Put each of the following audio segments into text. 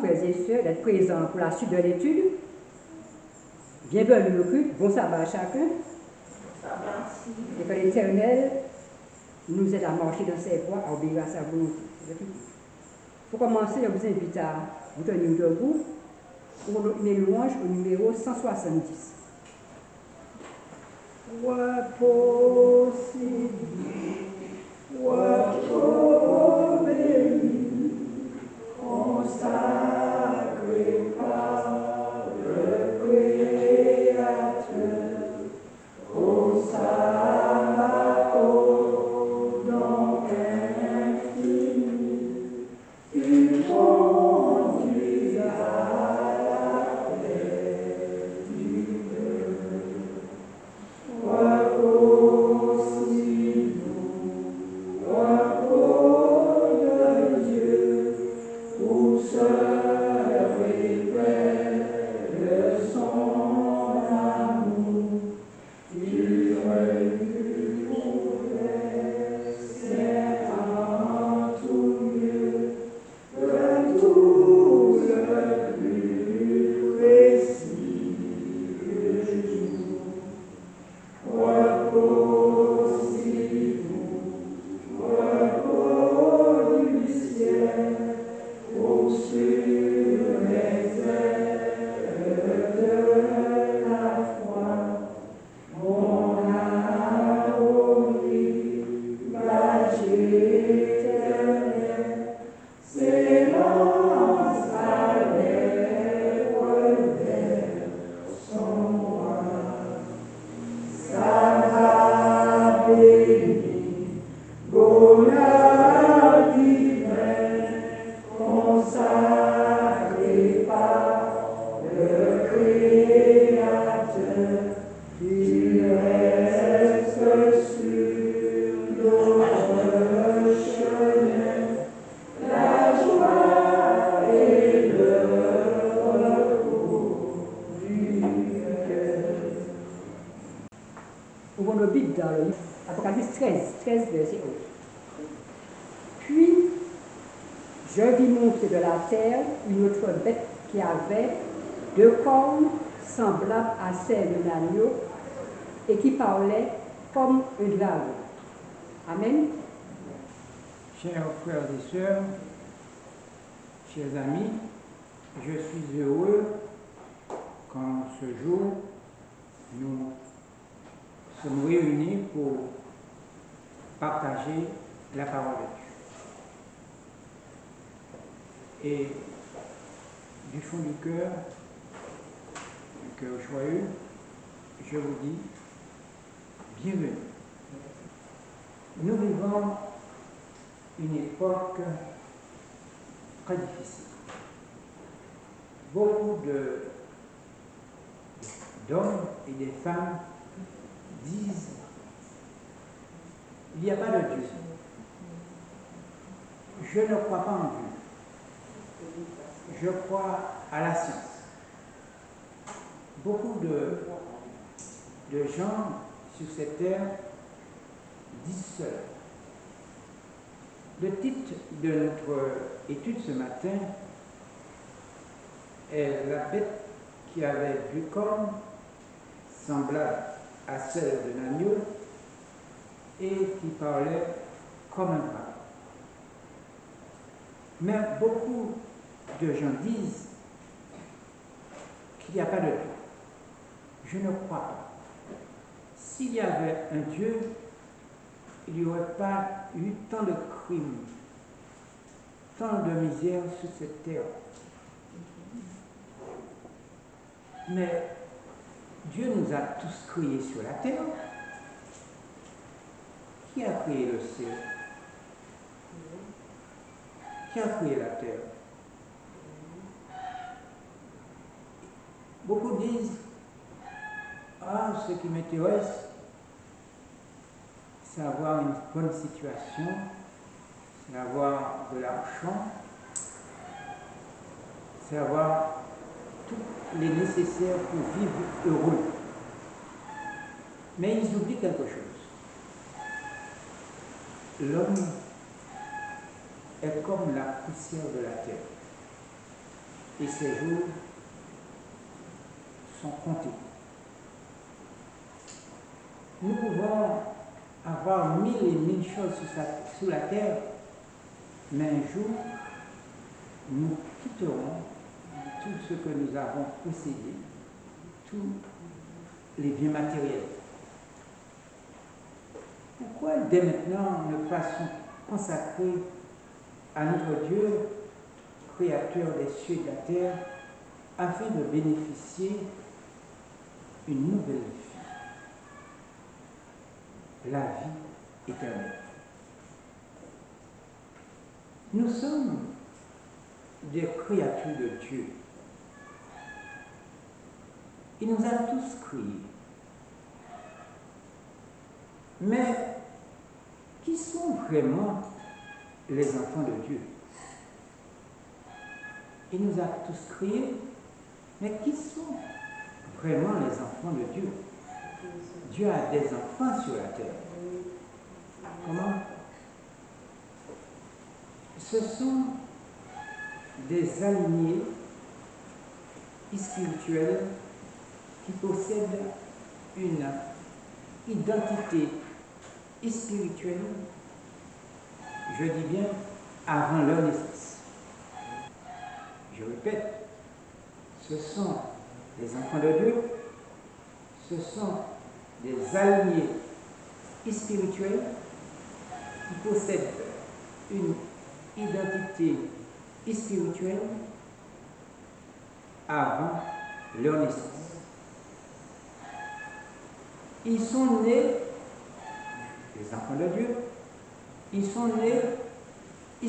frères et sœurs, d'être présents pour la suite de l'étude. Bienvenue au culte, bon sabbat à chacun. Et que l'Éternel nous aide à marcher dans ses voies, à obéir à sa volonté. Pour commencer, je vous invite à vous tenir debout pour une louange au numéro 170. Consacré par le Créateur, au sabbat, au don infini, tu conduis à la paix du cœur. Repose-nous, repos de Dieu, où se révèle son amour. Tu recouvrais, c'est en tout lieu que tout le plus précis jour. Repose-nous, repos du ciel, au sur les ailes de la foi. Mon harmonie, l'âge éternel, s'élance à lèvres vers son roi. Sabbat béni, bonheur divin, consacré par le Créateur, tu restes sur notre chemin, la joie et le repos du cœur. Ouvrons nos Bibles dans le livre Apocalypse 13, verset 11. Puis, je vis monter de la terre une autre bête qui avait deux cornes semblables à celles d'un agneau et qui parlait comme un dragon. Amen. Chers frères et sœurs, chers amis, je suis heureux qu'en ce jour, nous sommes réunis pour partager la parole de Dieu. Et du fond du cœur joyeux, je vous dis bienvenue. Nous vivons une époque très difficile. Beaucoup d'hommes et de femmes disent il n'y a pas de Dieu. Je ne crois pas en Dieu. Je crois à la science. Beaucoup de gens sur cette terre disent cela. Le titre de notre étude ce matin est la bête qui avait deux cornes semblables à celle d'un agneau et qui parlait comme un dragon. Mais beaucoup de gens disent qu'il n'y a pas de Dieu. Je ne crois pas. S'il y avait un Dieu, il n'y aurait pas eu tant de crimes, tant de misère sur cette terre. Mais Dieu nous a tous créés sur la terre. Qui a créé le ciel? Qui a créé la terre? Beaucoup disent, ah, ce qui m'intéresse, c'est avoir une bonne situation, c'est avoir de l'argent, c'est avoir tout les nécessaires pour vivre heureux. Mais ils oublient quelque chose. L'homme est comme la poussière de la terre. et ses jours sont comptés. Nous pouvons avoir 1000 et 1000 choses sur la terre, mais un jour, nous quitterons tout ce que nous avons possédé, tous les biens matériels. Pourquoi dès maintenant ne pas consacrer à notre Dieu, créateur des cieux et de la terre, afin de bénéficier une nouvelle vie, la vie éternelle. Nous sommes des créatures de Dieu. Il nous a tous créés. Mais qui sont vraiment les enfants de Dieu? Il nous a tous créés, mais qui sont vraiment les enfants de Dieu? Dieu a des enfants sur la terre. Comment? Ce sont des alignés spirituels qui possèdent une identité spirituelle, je dis bien, avant leur naissance. Je répète, ce sont les enfants de Dieu, ce sont des alignés spirituels qui possèdent une identité spirituelle avant leur naissance. Ils sont nés, les enfants de Dieu, ils sont nés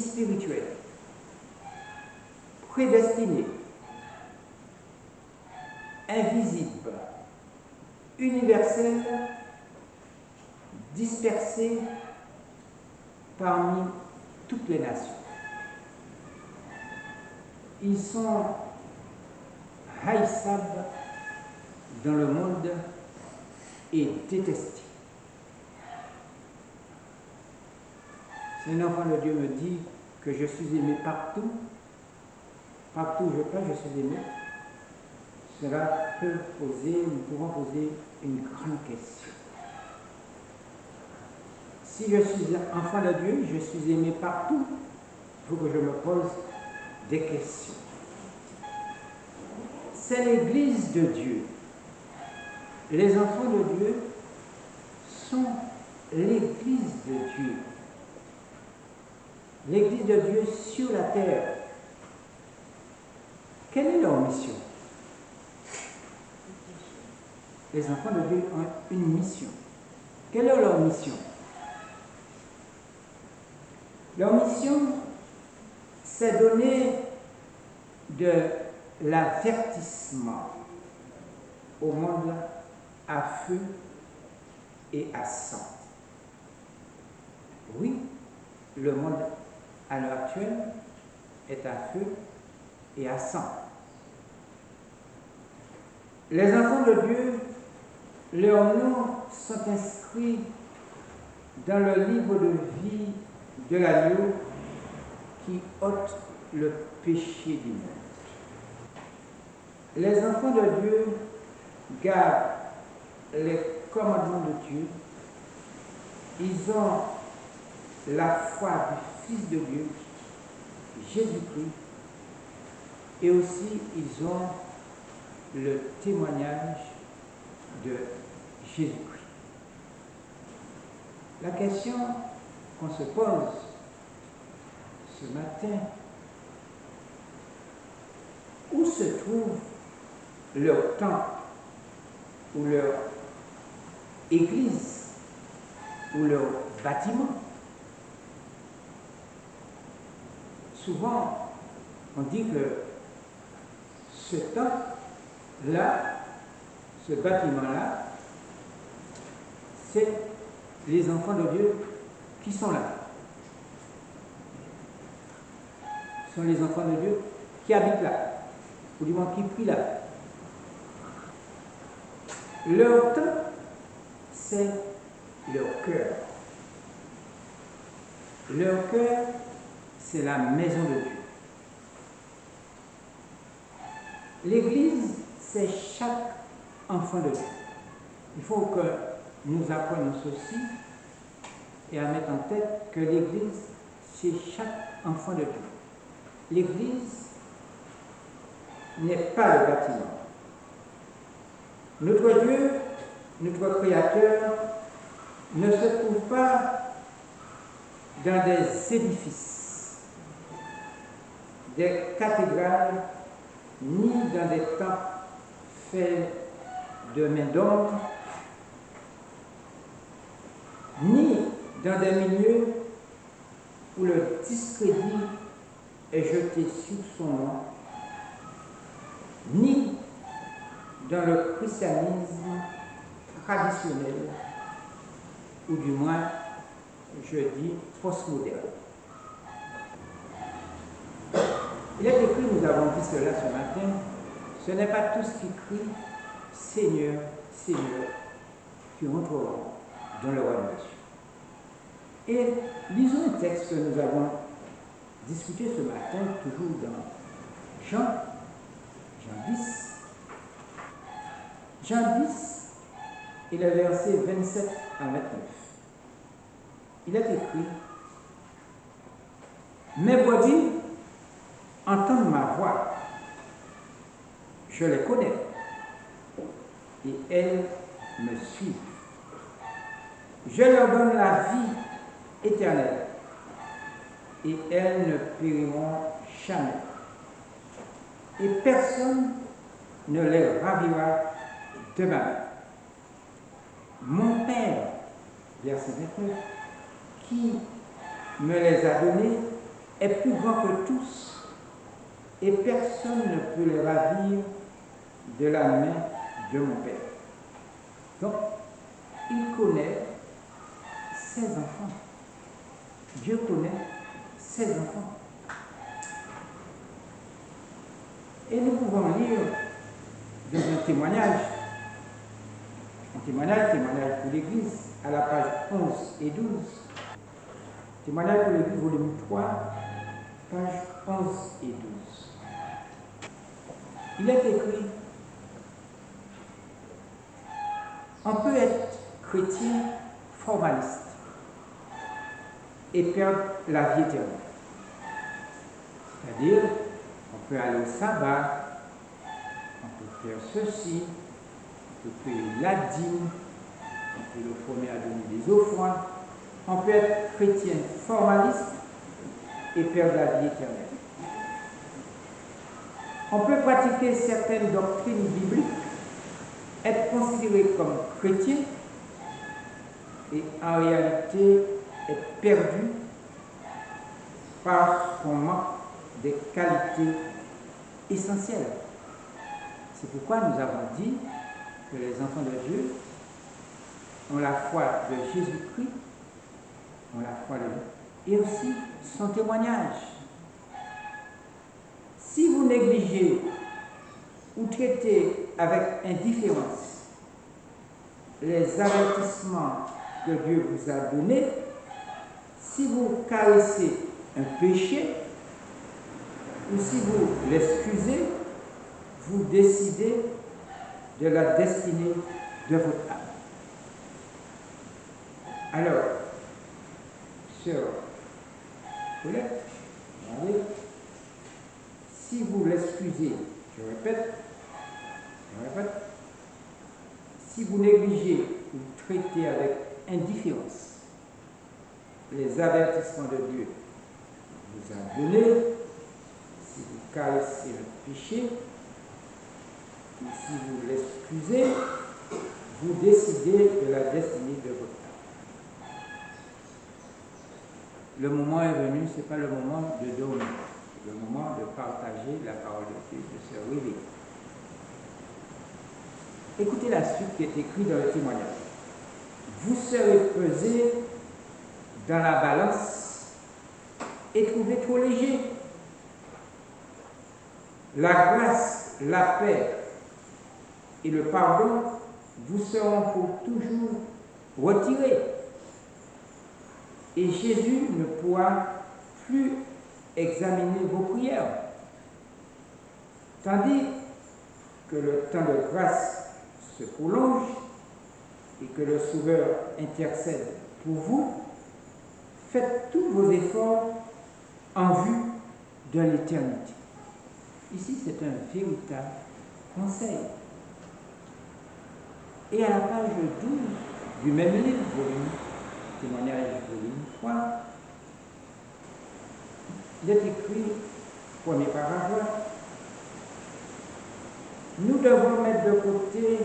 spirituels, prédestinés, invisibles, universels, dispersés parmi toutes les nations. Ils sont haïssables dans le monde et détestés. Si un enfant de Dieu me dit que je suis aimé partout, partout où je passe, je suis aimé, nous pouvons poser une grande question. Si je suis enfant de Dieu, je suis aimé partout, il faut que je me pose des questions. C'est l'Église de Dieu. Les enfants de Dieu sont l'Église de Dieu. L'Église de Dieu sur la terre. Quelle est leur mission? Les enfants de Dieu ont une mission. Quelle est leur mission? Leur mission, c'est donner de l'avertissement au monde à feu et à sang. Oui, le monde à l'heure actuelle est à feu et à sang. Les enfants de Dieu, leurs noms sont inscrits dans le livre de vie de l'agneau qui ôte le péché du monde. Les enfants de Dieu gardent les commandements de Dieu. Ils ont la foi du Fils de Dieu, Jésus-Christ, et aussi ils ont le témoignage de Jésus-Christ. La question qu'on se pose ce matin, où se trouve leur temple, ou leur église, ou leur bâtiment? Souvent, on dit que ce temple-là, ce bâtiment-là, c'est les enfants de Dieu qui sont là. Ce sont les enfants de Dieu qui habitent là, ou du moins qui prient là. Leur temple, c'est leur cœur. Leur cœur, c'est la maison de Dieu. L'Église, c'est chaque enfant de Dieu. Il faut que nous apprenions ceci et à mettre en tête que l'Église, c'est chaque enfant de Dieu. L'Église n'est pas le bâtiment. Notre Dieu, notre Créateur, ne se trouve pas dans des édifices, des cathédrales, ni dans des temples faits de main d'homme, ni dans des milieux où le discrédit est jeté sur son nom, ni dans le christianisme traditionnel, ou du moins, je dis, postmoderne. Il est écrit, nous avons vu cela ce matin, ce n'est pas tous qui crient Seigneur, Seigneur, qui entreront dans le royaume de Dieu. Et lisons un texte que nous avons discuté ce matin, toujours dans Jean 10. Jean 10 et le verset 27 à 29. Il est écrit: mes brebis entendent ma voix, je les connais, et elles me suivent. Je leur donne la vie éternelle, et elles ne périront jamais. Et personne ne les ravira de ma main. Mon Père, verset 29, qui me les a donnés, est plus grand que tous, et personne ne peut les ravir de la main de mon Père. Donc, il connaît ses enfants. Dieu connaît ses enfants. Et nous pouvons lire dans un témoignage pour l'Église, à la page 11 et 12. Témoignage pour l'Église, volume 3, page 11 et 12. Il est écrit: on peut être chrétien formaliste et perdre la vie éternelle. C'est-à-dire, on peut aller au sabbat, on peut faire ceci, on peut payer la dîme, on peut le former à donner des offrandes. On peut être chrétien formaliste et perdre la vie éternelle. On peut pratiquer certaines doctrines bibliques, être considéré comme chrétien et en réalité être perdu par son manque des qualités essentielles. C'est pourquoi nous avons dit que les enfants de Dieu ont la foi de Jésus-Christ, ont la foi de Dieu, et aussi son témoignage. Si vous négligez ou traitez avec indifférence les avertissements que Dieu vous a donnés, si vous caressez un péché, ou si vous l'excusez, vous décidez de la destinée de votre âme. Alors, sœur Paulette, si vous l'excusez, je répète, si vous négligez ou traitez avec indifférence les avertissements de Dieu vous a donnés, si vous caressez le péché, ou si vous l'excusez, vous décidez de la destinée de votre âme. Le moment est venu, ce n'est pas le moment de dormir, c'est le moment de partager la parole de Dieu, de se réveiller. Écoutez la suite qui est écrite dans le témoignage. Vous serez pesé dans la balance et trouvé trop léger. La grâce, la paix et le pardon vous seront pour toujours retirés. Et Jésus ne pourra plus examiner vos prières. Tandis que le temps de grâce se prolonge et que le Sauveur intercède pour vous, faites tous vos efforts en vue de l'éternité. Ici, c'est un véritable conseil. Et à la page 12 du même livre, volume Témoignage, volume 3, il est écrit, premier paragraphe, nous devons mettre de côté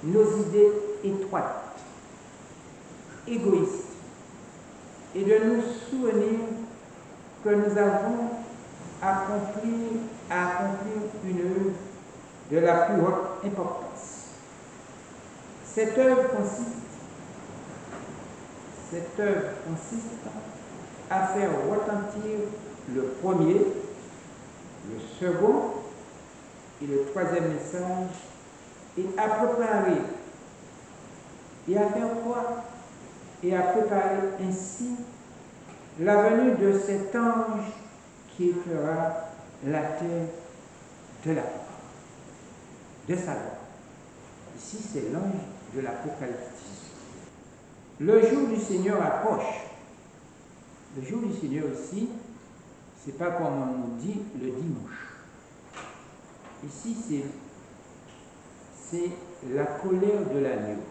nos idées étroites, égoïstes, et de nous souvenir que nous avons à accomplir une œuvre de la plus haute importance. Cette œuvre consiste à faire retentir le premier, le second et le troisième message, et à préparer, et à faire quoi? Et à préparer ainsi la venue de cet ange qui fera la terre de la gloire, de sa gloire. Ici, c'est l'ange de l'Apocalypse. Le jour du Seigneur approche. Le jour du Seigneur ici, c'est pas comme on nous dit le dimanche. Ici, c'est la colère de l'agneau.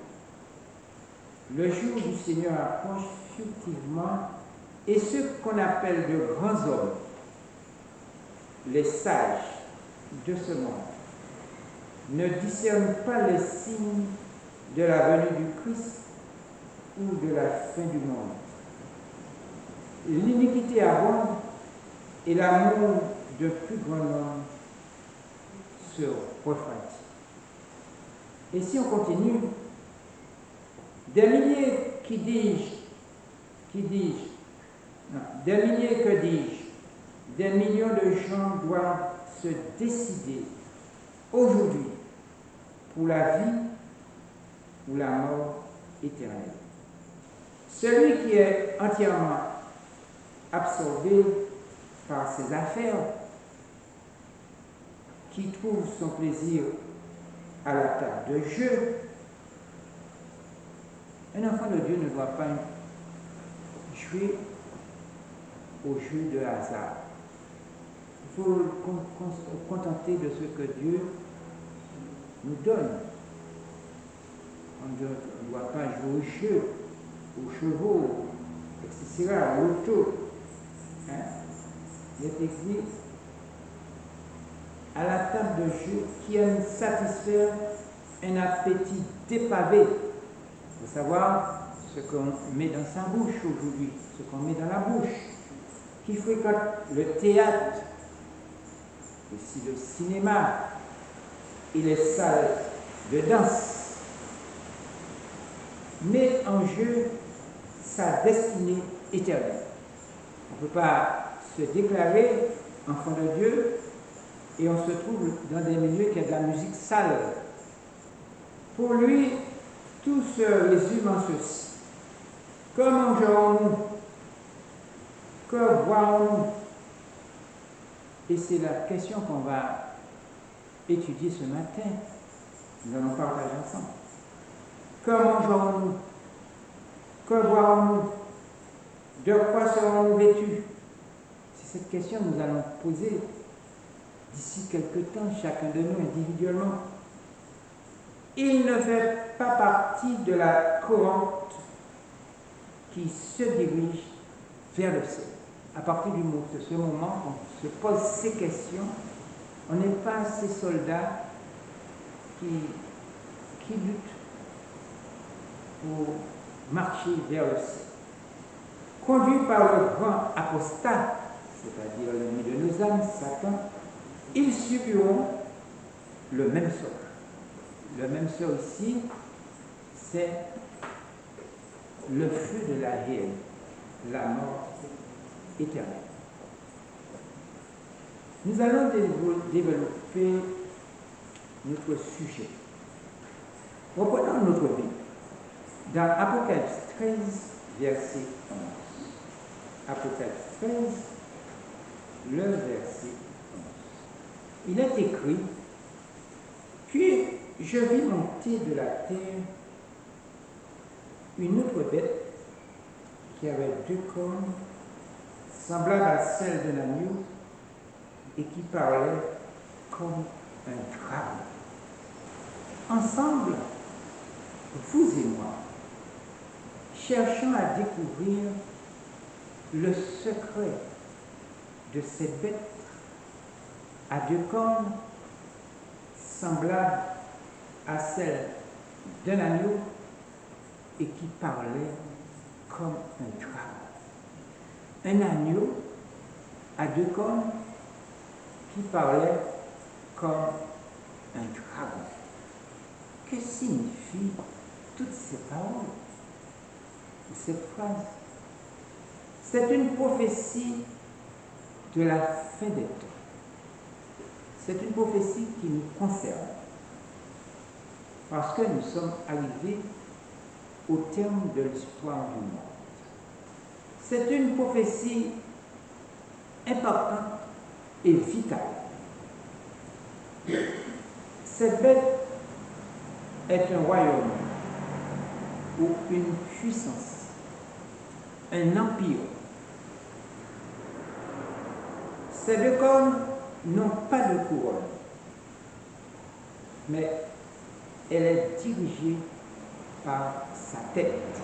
Le jour du Seigneur approche furtivement, et ceux qu'on appelle de grands hommes, les sages de ce monde, ne discernent pas les signes de la venue du Christ ou de la fin du monde. L'iniquité abonde et l'amour de plus grand nombre se refroidit. Et si on continue, des milliers que dis-je, des millions de gens doivent se décider aujourd'hui pour la vie ou la mort éternelle. Celui qui est entièrement absorbé par ses affaires, qui trouve son plaisir à la table de jeu, un enfant de Dieu ne doit pas jouer au jeu de hasard. Il faut se contenter de ce que Dieu nous donne. On ne doit pas jouer au jeu, aux chevaux, etc., au loto. Il est écrit à la table de jeu qui aime satisfaire un appétit dépavé. Il faut savoir ce qu'on met dans sa bouche aujourd'hui, ce qu'on met dans la bouche. Qui fréquente le théâtre, aussi le cinéma et les salles de danse, met en jeu sa destinée éternelle. On ne peut pas se déclarer enfant de Dieu et on se trouve dans des milieux qui ont de la musique sale. Pour lui, tout se résume en ceci. Que mangerons-nous? Que boirons-nous? Et c'est la question qu'on va étudier ce matin. Nous allons partager ensemble. Que mangerons-nous? Que boirons-nous? De quoi serons-nous vêtus? C'est cette question que nous allons poser d'ici quelque temps, chacun de nous individuellement. Il ne fait pas partie de la cohorte qui se dirige vers le ciel. À partir de ce moment qu'on se pose ces questions, on n'est pas ces soldats qui luttent pour marcher vers le ciel. Conduits par le grand apostat, c'est-à-dire l'ennemi de nos âmes, Satan, ils subiront le même sort. Le même sort ici, c'est le feu de la haine, la mort éternelle. Nous allons développer notre sujet. Reprenons notre Bible dans Apocalypse 13, verset 11. Apocalypse 13, le verset 11. Il est écrit: Puis je vis monter de la terre une autre bête qui avait 2 cornes, semblable à celle d'un agneau, et qui parlait comme un dragon. Ensemble, vous et moi, cherchons à découvrir le secret de cette bête à 2 cornes, semblable à celle d'un agneau et qui parlait comme un dragon. Un agneau à 2 cornes qui parlait comme un dragon. Que signifient toutes ces paroles, cette phrase? C'est une prophétie de la fin des temps. C'est une prophétie qui nous concerne, parce que nous sommes arrivés au terme de l'histoire du monde. C'est une prophétie importante et vitale. Cette bête est un royaume ou une puissance, un empire. Ces 2 cornes n'ont pas de couronne, mais elle est dirigée par sa tête.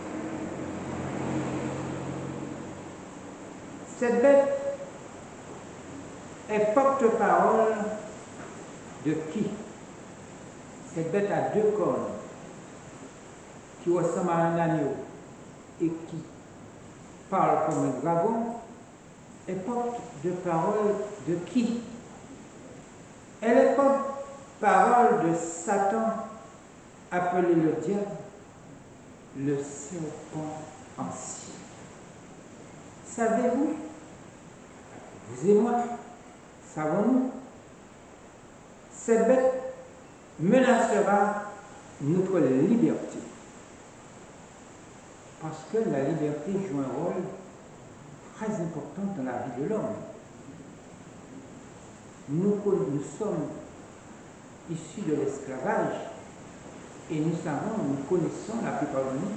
Cette bête est porte-parole de qui? Cette bête a 2 cornes qui ressemble à un agneau et qui parle comme un dragon, est porte-parole de qui? Elle est porte-parole de Satan, appelé le diable, le serpent ancien. Savez-vous, vous et moi, savons-nous, cette bête menacera notre liberté. Parce que la liberté joue un rôle très important dans la vie de l'homme. Nous sommes issus de l'esclavage et nous connaissons la plupart de nous,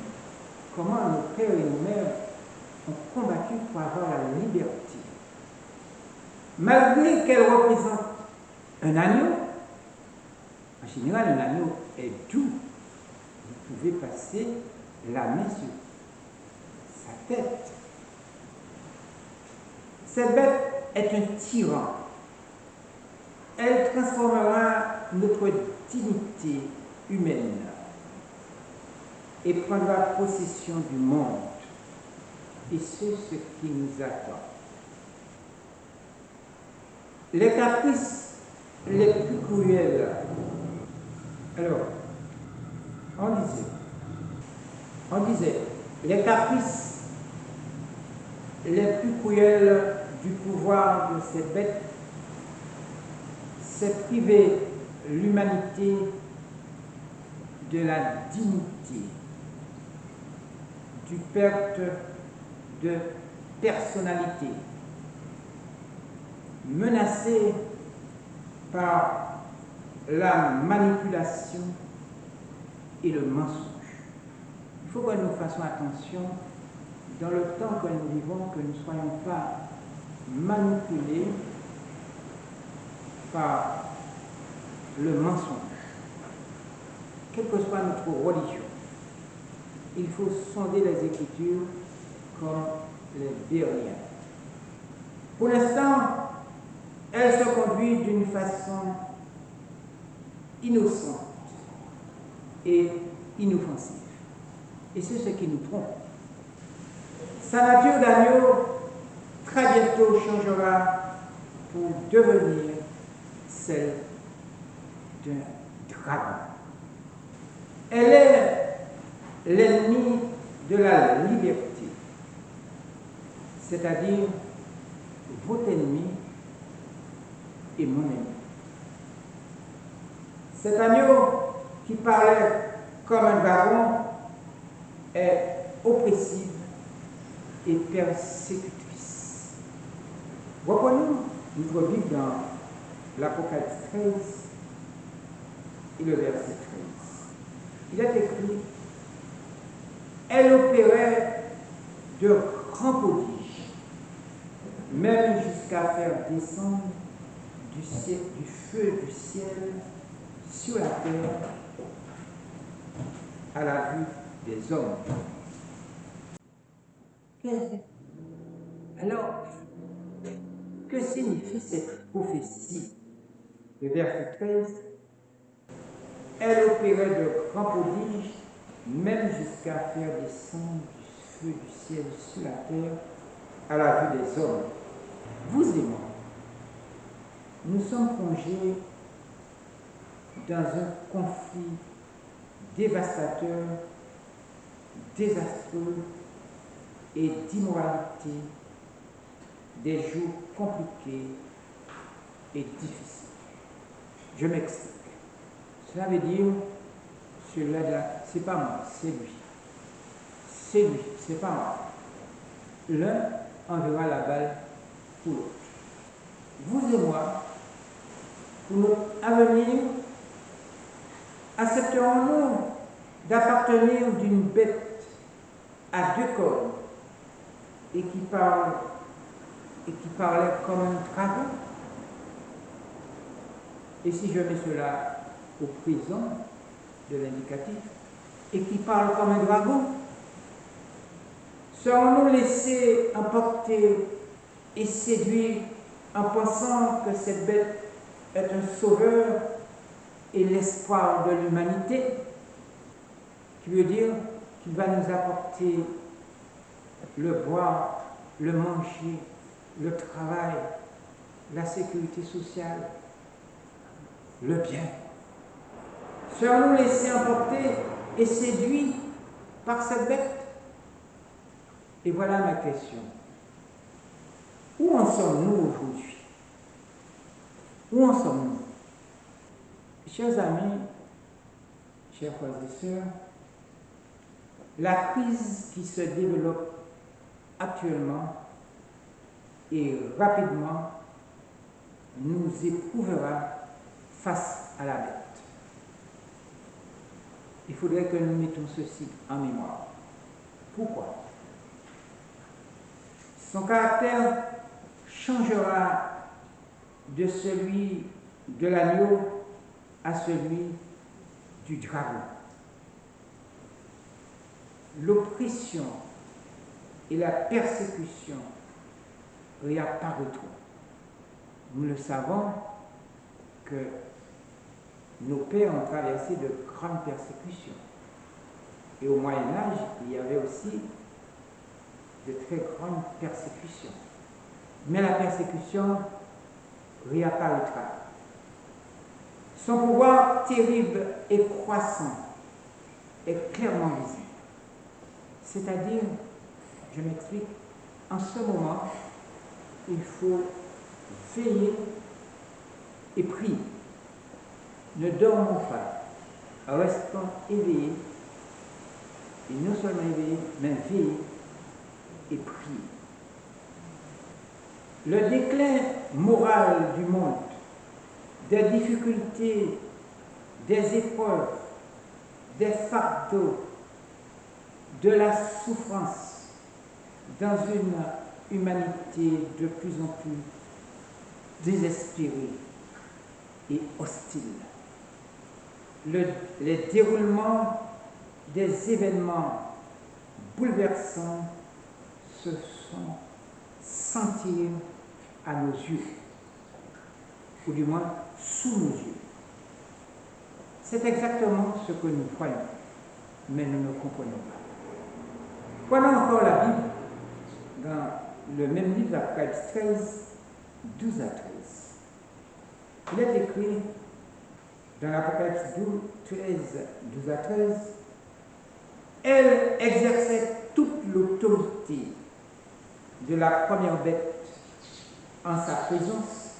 comment nos pères et nos mères ont combattu pour avoir la liberté. Malgré qu'elle représente un agneau, en général un agneau est doux, vous pouvez passer la main sur sa tête. Cette bête est un tyran. Elle transformera notre dignité humaine et prendra possession du monde. Et c'est ce qui nous attend. Les caprices les plus cruels. Alors, on disait, les caprices les plus cruels du pouvoir de cette bête, c'est priver l'humanité de la dignité, du perte de personnalité, menacée par la manipulation et le mensonge. Il faut que nous fassions attention dans le temps que nous vivons, que nous ne soyons pas manipulés par le mensonge. Quelle que soit notre religion, il faut sonder les Écritures comme les Béréens. Pour l'instant, elle se conduit d'une façon innocente et inoffensive. Et c'est ce qui nous trompe. Sa nature d'agneau très bientôt changera pour devenir celle d'un dragon. Elle est l'ennemi de la liberté, c'est-à-dire votre ennemi et mon ennemi. Cet agneau qui parlait comme un dragon est oppressive et persécutrice. Reprenons notre Bible dans l'Apocalypse 13 et le verset 13. Il est écrit: elle opérait de grands prodiges, même jusqu'à faire descendre du feu du ciel sur la terre à la vue des hommes. Alors, que signifie cette prophétie? Le verset 13: elle opérait de grands prodiges, même jusqu'à faire descendre du feu du ciel sur la terre à la vue des hommes. Vous et moi, nous sommes plongés dans un conflit dévastateur, désastreux et d'immoralité, des jours compliqués et difficiles. Je m'explique. Cela veut dire, celui-là, c'est pas moi, c'est lui. C'est lui, c'est pas moi. L'un enverra la balle pour l'autre. Vous et moi, pour notre avenir, accepterons-nous d'appartenir d'une bête à deux cornes et qui parlait comme un dragon? Et si je mets cela au présent de l'indicatif, et qui parle comme un dragon, serons-nous laissés emporter et séduire en pensant que cette bête est un sauveur et l'espoir de l'humanité, qui veut dire qu'il va nous apporter le boire, le manger, le travail, la sécurité sociale, le bien? Serons-nous laissés emporter et séduits par cette bête? Et voilà ma question. Où en sommes-nous aujourd'hui? Où en sommes-nous? Chers amis, chers frères et sœurs, la crise qui se développe actuellement et rapidement nous éprouvera face à la bête. Il faudrait que nous mettions ceci en mémoire. Pourquoi? Son caractère changera de celui de l'agneau à celui du dragon. L'oppression et la persécution réapparaîtront. Nous le savons que nos pères ont traversé de grandes persécutions. Et au Moyen-Âge, il y avait aussi de très grandes persécutions. Mais la persécution réapparaîtra. Son pouvoir terrible et croissant est clairement visible. C'est-à-dire, je m'explique, en ce moment, il faut veiller et prier. Ne dormons pas, restons éveillés, et non seulement éveillés, mais veillés et prier. Le déclin moral du monde, des difficultés, des épreuves, des fardeaux, de la souffrance dans une humanité de plus en plus désespérée et hostile. Les déroulements des événements bouleversants se sont sentis à nos yeux, ou du moins sous nos yeux. C'est exactement ce que nous croyons, mais nous ne comprenons pas. Prenons encore la Bible dans le même livre, Apocalypse 13, 12 à 13. Il est écrit dans l'Apocalypse 13, 12 à 13, elle exerçait toute l'autorité de la première bête en sa présence,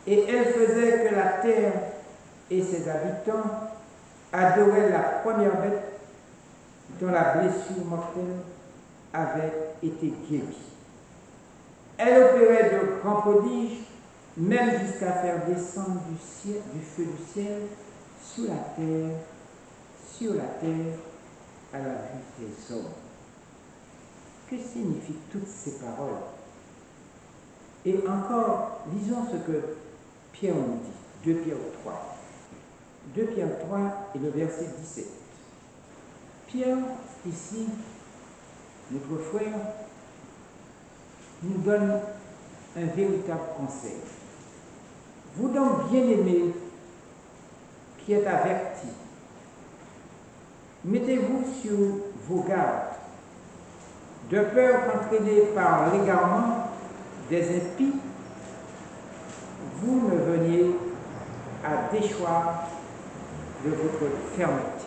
et elle faisait que la terre et ses habitants adoraient la première bête dont la blessure mortelle avait été guérie. Elle opérait de grands prodiges, même jusqu'à faire descendre du feu du ciel sur la terre, à la vue des hommes. Que signifient toutes ces paroles? Et encore, lisons ce que Pierre nous dit, 2 Pierre 3. 2 Pierre 3 et le verset 17. Pierre, ici, notre frère, nous donne un véritable conseil. Vous donc, bien-aimés, qui êtes avertis, mettez-vous sur vos gardes, de peur qu'entraînés par l'égarement des impies, vous ne veniez à déchoir de votre fermeté.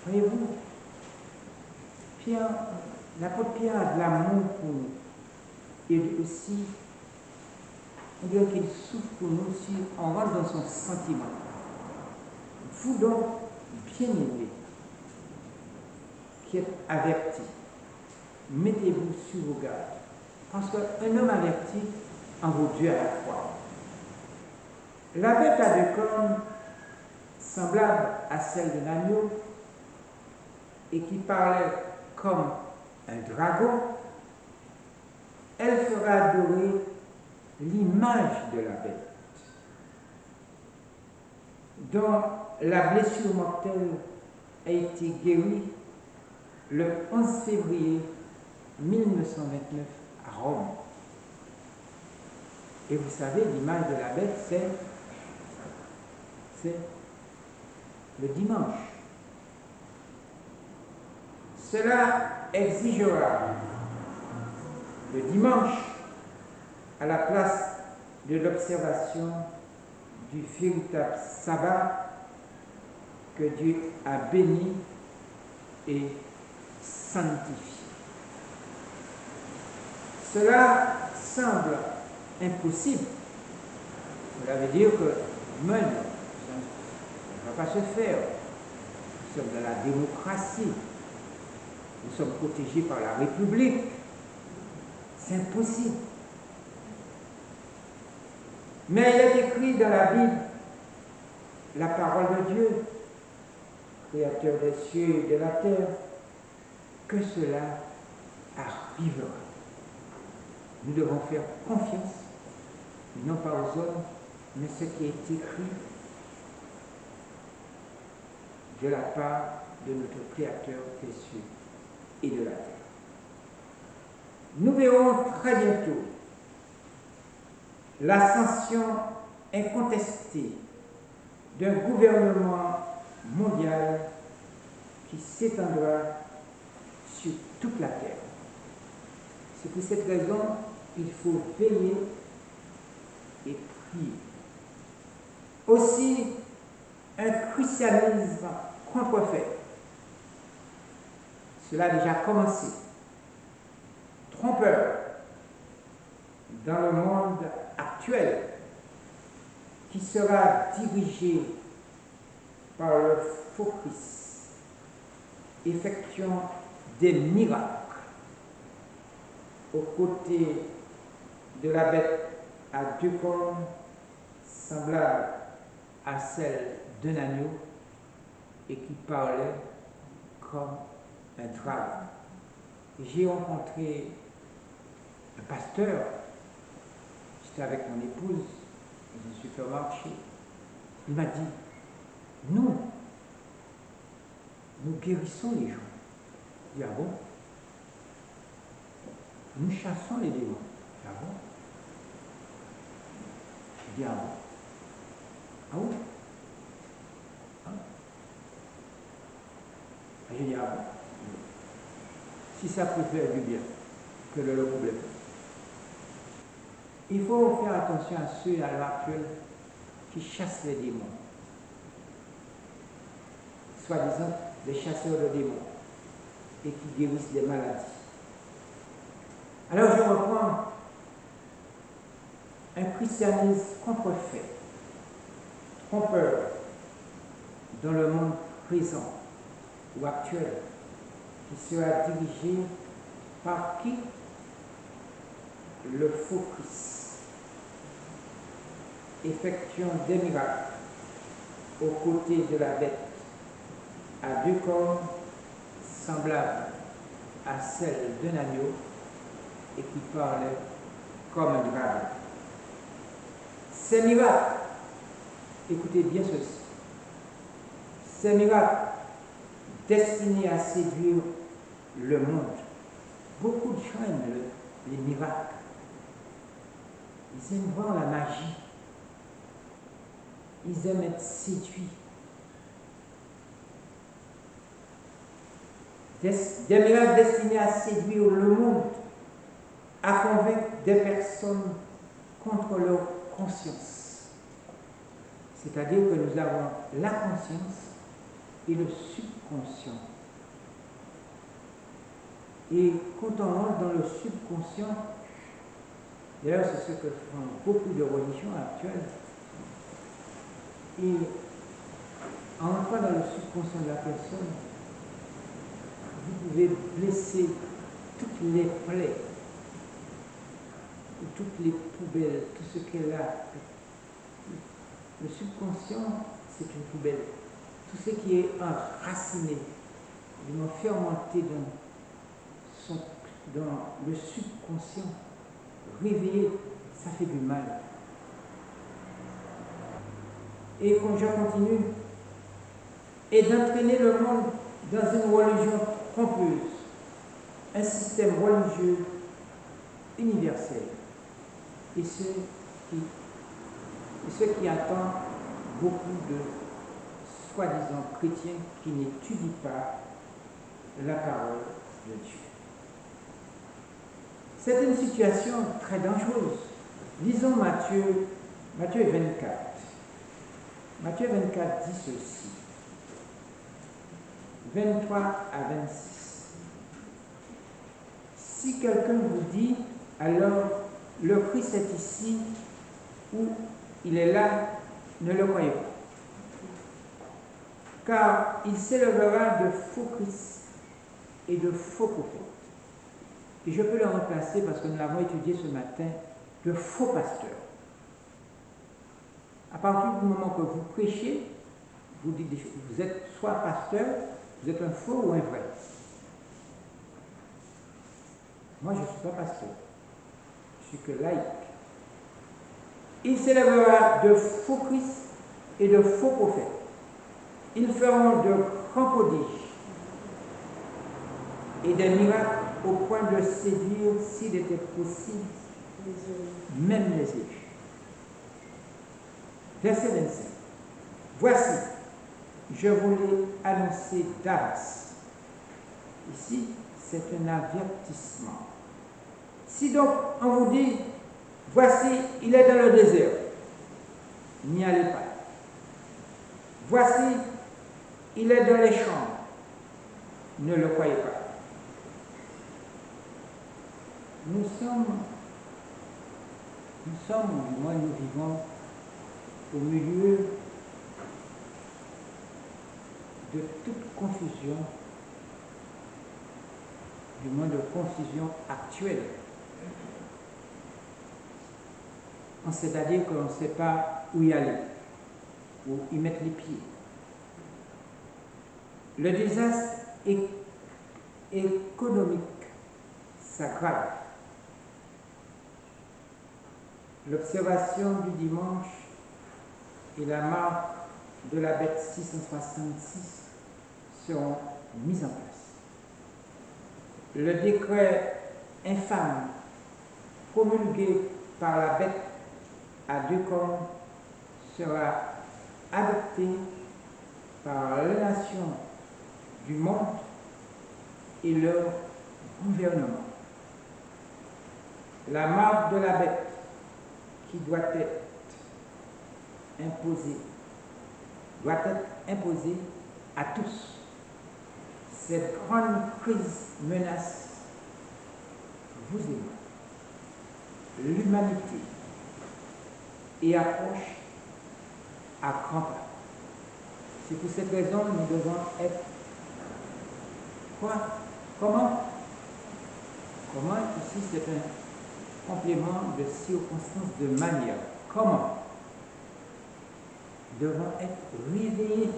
Voyez-vous, l'apôtre Pierre a de l'amour pour nous. Et aussi, on dirait qu'il souffre pour nous si on rentre dans son sentiment. Vous donc, bien-aimés, qui êtes avertis, mettez-vous sur vos gardes. Parce qu'un homme averti en vaut Dieu à la fois. La bête a deux cornes semblables à celle de l'agneau et qui parlait comme un dragon. Elle fera adorer l'image de la bête, dont la blessure mortelle a été guérie le 11 février 1929 à Rome. Et vous savez, l'image de la bête, c'est le dimanche. Cela exigera le dimanche à la place de l'observation du véritable sabbat que Dieu a béni et sanctifié. Cela semble impossible. Cela veut dire que même, ça ne va pas se faire. Nous sommes dans la démocratie. Nous sommes protégés par la République. C'est impossible. Mais il est écrit dans la Bible, la parole de Dieu, créateur des cieux et de la terre, que cela arrivera. Nous devons faire confiance, non pas aux hommes, mais ce qui est écrit de la part de notre Créateur des cieux et de la terre. Nous verrons très bientôt l'ascension incontestée d'un gouvernement mondial qui s'étendra sur toute la terre. C'est pour cette raison qu'il faut veiller et prier. Aussi, un christianisme contrefait. Cela a déjà commencé. Trompeur dans le monde actuel qui sera dirigé par le faux Christ, effectuant des miracles aux côtés de la bête à deux cornes semblable à celle d'un agneau et qui parlait comme un dragon. J'ai rencontré un pasteur, j'étais avec mon épouse dans un supermarché. Il m'a dit, nous guérissons les gens. Je dis, ah bon? Nous chassons les démons. Ah bon? Je dis, ah bon? Ah oui? Hein? J'ai dit, ah bon? Si ça peut faire du bien, quel est le problème? Il faut faire attention à ceux à l'heure actuelle qui chassent les démons. Soi-disant des chasseurs de démons et qui guérissent des maladies. Alors je reprends un christianisme contrefait, trompeur dans le monde présent ou actuel, qui sera dirigé par qui? Le faux Christ, effectuant des miracles aux côtés de la bête à deux cornes semblables à celles d'un agneau et qui parlait comme un dragon. Ces miracles, écoutez bien ceci, ces miracles destinés à séduire le monde. Beaucoup de gens aiment les miracles. Ils aiment voir la magie. Ils aiment être séduits. Des miracles destinés à séduire le monde, à convaincre des personnes contre leur conscience. C'est-à-dire que nous avons la conscience et le subconscient. Et quand on entre dans le subconscient, d'ailleurs c'est ce que font beaucoup de religions actuelles, et en entrant dans le subconscient de la personne, vous pouvez blesser toutes les plaies, toutes les poubelles, tout ce qu'elle a. Le subconscient, c'est une poubelle. Tout ce qui est enraciné, fermenté dans le subconscient, réveillé, ça fait du mal. Et quand je continue, et d'entraîner le monde dans une religion trompeuse, un système religieux universel, et ce qui attend beaucoup de soi-disant chrétiens qui n'étudient pas la parole de Dieu. C'est une situation très dangereuse. Lisons Matthieu 24. Matthieu 24 dit ceci, 23 à 26. Si quelqu'un vous dit, alors le Christ est ici ou il est là, ne le croyez pas. Car il s'élèvera de faux Christ et de faux prophètes. Et je peux le remplacer, parce que nous l'avons étudié ce matin, de faux pasteurs. À partir du moment que vous prêchez, vous dites des choses. Vous êtes soit pasteur, vous êtes un faux ou un vrai. Moi, je ne suis pas pasteur. Je suis que laïc. Il s'élèvera de faux Christ et de faux prophètes. Ils feront de grands prodiges et des miracles au point de séduire, s'il était possible, même les élus. Verset 25. Voici, je vous l'ai annoncé d'avance. Ici, c'est un avertissement. Si donc on vous dit, voici, il est dans le désert, n'y allez pas. Voici, il est dans les champs, ne le croyez pas. Nous sommes, du moins nous vivons au milieu de toute confusion, du moins de confusion actuelle. C'est-à-dire qu'on ne sait pas où y aller, où y mettre les pieds. Le désastre économique s'aggrave. L'observation du dimanche et la marque de la bête 666 seront mises en place. Le décret infâme promulgué par la bête à deux cornes sera adopté par les nations du monde et leur gouvernement. La marque de la bête qui doit être imposée à tous. Cette grande crise menace vous et moi, l'humanité, et approche à grands pas. C'est pour cette raison que nous devons être quoi? Comment ici c'est un complément de circonstance de manière. Comment? devons être réveillés.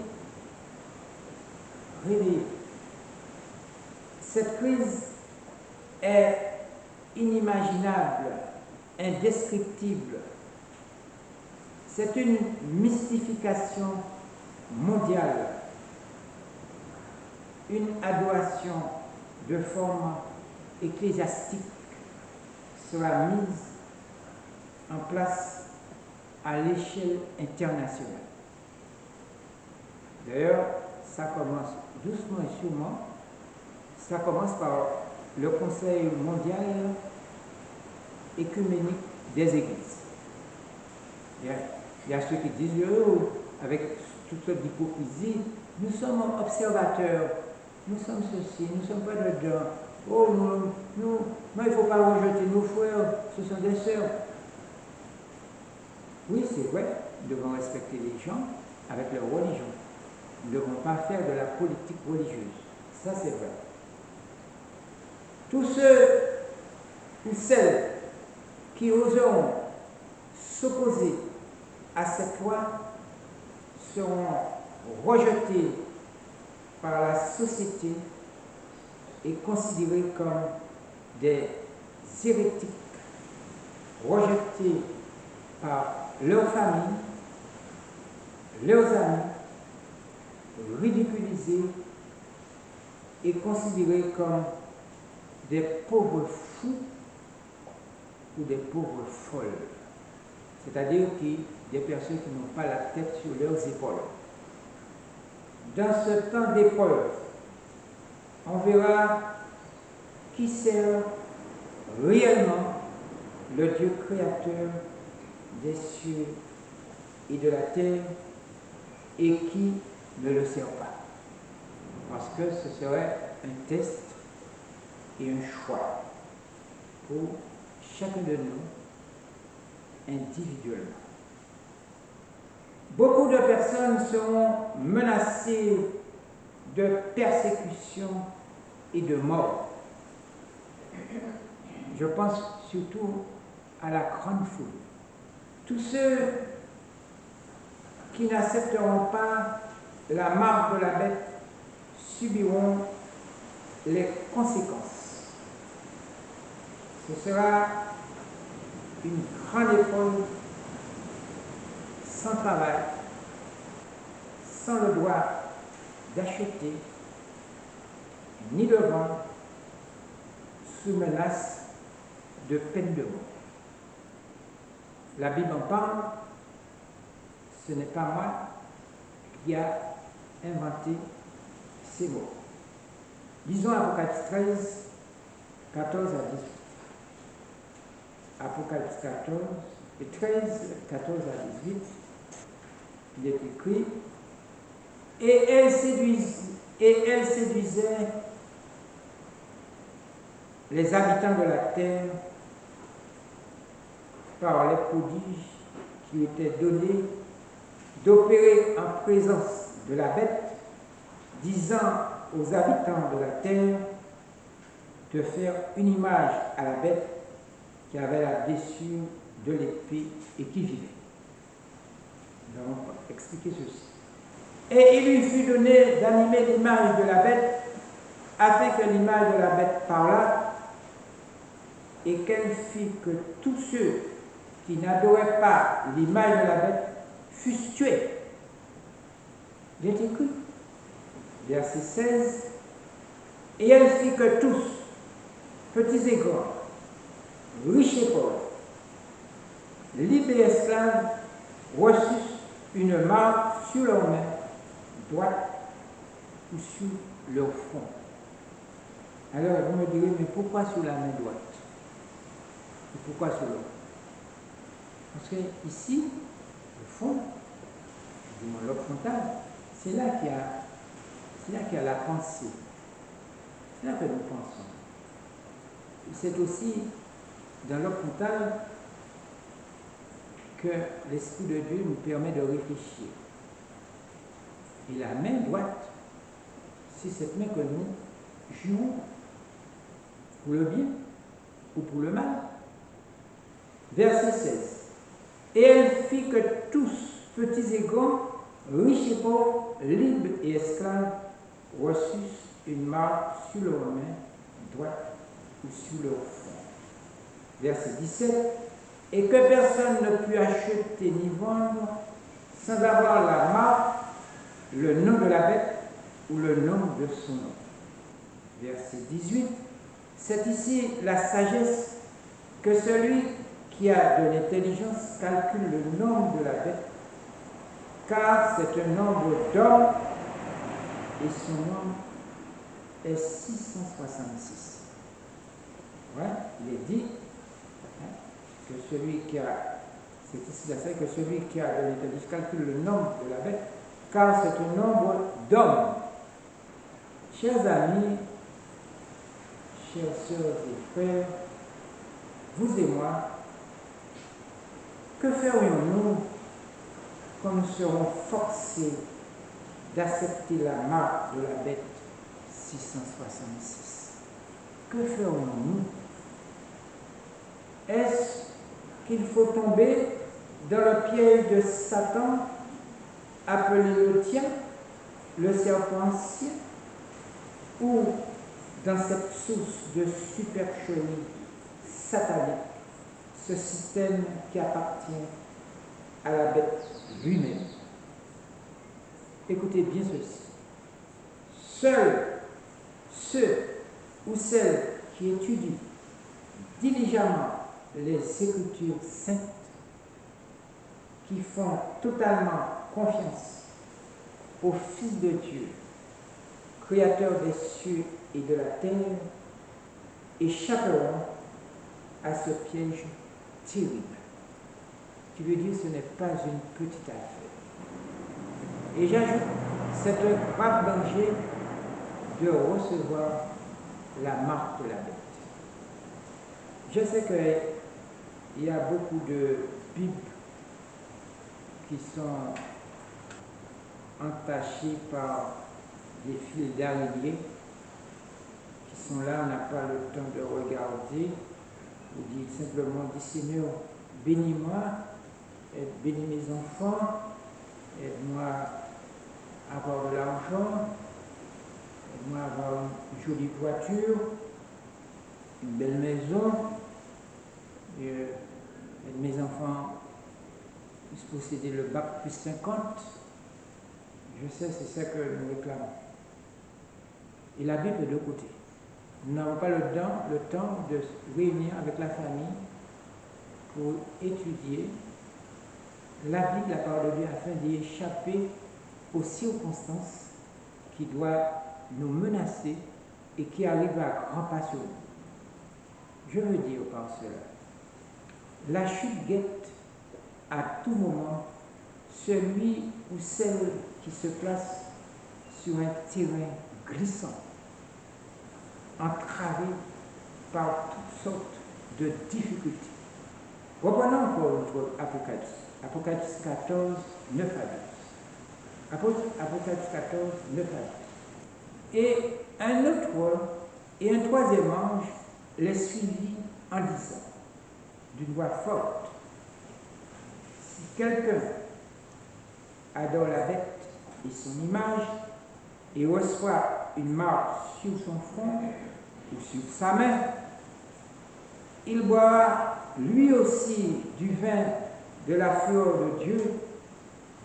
Réveillés. Cette crise est inimaginable, indescriptible. C'est une mystification mondiale, une adoration de forme ecclésiastique sera mise en place à l'échelle internationale. D'ailleurs, ça commence doucement et sûrement. Ça commence par le Conseil mondial écuménique des églises. Il y a ceux qui disent, avec toute sorte d'hypocrisie, nous sommes observateurs, nous sommes ceci, nous ne sommes pas dedans. Oh, non, il ne faut pas rejeter nos frères, ce sont des sœurs. Oui, c'est vrai, nous devons respecter les gens avec leur religion. Nous ne devons pas faire de la politique religieuse. Ça, c'est vrai. Tous ceux ou celles qui oseront s'opposer à cette loi seront rejetés par la société et considérés comme des hérétiques, rejetés par leur famille, leurs amis, ridiculisés et considérés comme des pauvres fous ou des pauvres folles, c'est-à-dire des personnes qui n'ont pas la tête sur leurs épaules. Dans ce temps d'épreuve, on verra qui sert réellement le Dieu créateur des cieux et de la terre et qui ne le sert pas. Parce que ce serait un test et un choix pour chacun de nous individuellement. Beaucoup de personnes seront menacées de persécution et de mort. Je pense surtout à la grande foule. Tous ceux qui n'accepteront pas la marque de la bête subiront les conséquences. Ce sera une grande épreuve, sans travail, sans le droit d'acheter, ni de vendre, sous menace de peine de mort. La Bible en parle, ce n'est pas moi qui a inventé ces mots. Lisons Apocalypse 13, 14 à 18. Apocalypse 14, et 13, 14 à 18, il est écrit, et elle séduisait les habitants de la terre par les prodiges qui lui étaient donnés d'opérer en présence de la bête, disant aux habitants de la terre de faire une image à la bête qui avait la blessure de l'épée et qui vivait. Nous allons expliquer ceci. Et il lui fut donné d'animer l'image de la bête, afin que l'image de la bête parlât, et qu'elle fit que tous ceux qui n'adoraient pas l'image de la bête fussent tués. Il est écrit, verset 16, et elle fit que tous, petits et grands, riches et pauvres, libres et esclaves, reçussent une marque sur leur main droite ou sur leur front. Alors vous me direz, mais pourquoi sur la main droite? Et pourquoi sur l'autre? Parce que ici, le fond, disons lobe frontal, c'est là qu'il y a la pensée. C'est là que nous pensons. C'est aussi dans lobe frontal que l'Esprit de Dieu nous permet de réfléchir. Et la main droite, c'est cette main que nous jouons pour le bien ou pour le mal. Verset 16. Et elle fit que tous, petits et grands, riches et pauvres, libres et esclaves, reçussent une marque sur leur main droite ou sur leur front. Verset 17. Et que personne ne put acheter ni vendre sans avoir la marque, le nom de la bête ou le nom de son nom. Verset 18. C'est ici la sagesse que celui qui a de l'intelligence calcule le nombre de la bête, car c'est un nombre d'hommes et son nombre est 666. Ouais, il est dit que celui qui a, c'est ici la sagesse que celui qui a de l'intelligence calcule le nombre de la bête, car c'est un nombre d'hommes. Chers amis, chères sœurs et frères, vous et moi, que ferions-nous quand nous serons forcés d'accepter la marque de la bête 666? Que ferions-nous? Est-ce qu'il faut tomber dans le piège de Satan, appelé le tien, le serpent ancien, ou dans cette source de supercherie satanique, ce système qui appartient à la bête lui-même? Écoutez bien ceci. Seuls ceux ou celles qui étudient diligemment les Écritures saintes, qui font totalement confiance au Fils de Dieu, Créateur des cieux et de la terre, échapperont à ce piège terrible. Qui veut dire que ce n'est pas une petite affaire. Et j'ajoute, c'est un grave danger de recevoir la marque de la bête. Je sais qu'il y a beaucoup de Bibles qui sont entachées par des fils d'araignée qui sont là, on n'a pas le temps de regarder. Vous dites simplement, dis Seigneur, bénis-moi, bénis mes enfants, aide-moi à avoir de l'argent, aide-moi à avoir une jolie voiture, une belle maison, aide mes enfants à posséder le bac plus 50. Je sais, c'est ça que nous réclamons. Et la Bible est de côté. Nous n'avons pas le temps de se réunir avec la famille pour étudier la Bible, la parole de Dieu, afin d'y échapper aux circonstances qui doivent nous menacer et qui arrivent à grand pas sur nous. Je veux dire par cela, la chute guette à tout moment celui ou celle qui se place sur un terrain glissant, entravé par toutes sortes de difficultés. Reprenons encore notre Apocalypse. Apocalypse 14, 9 à 12. Apocalypse 14, 9 à 12. Et un troisième ange les suivit en disant, d'une voix forte, si quelqu'un adore la bête et son image et reçoit une marque sur son front ou sur sa main, il boira lui aussi du vin de la fureur de Dieu,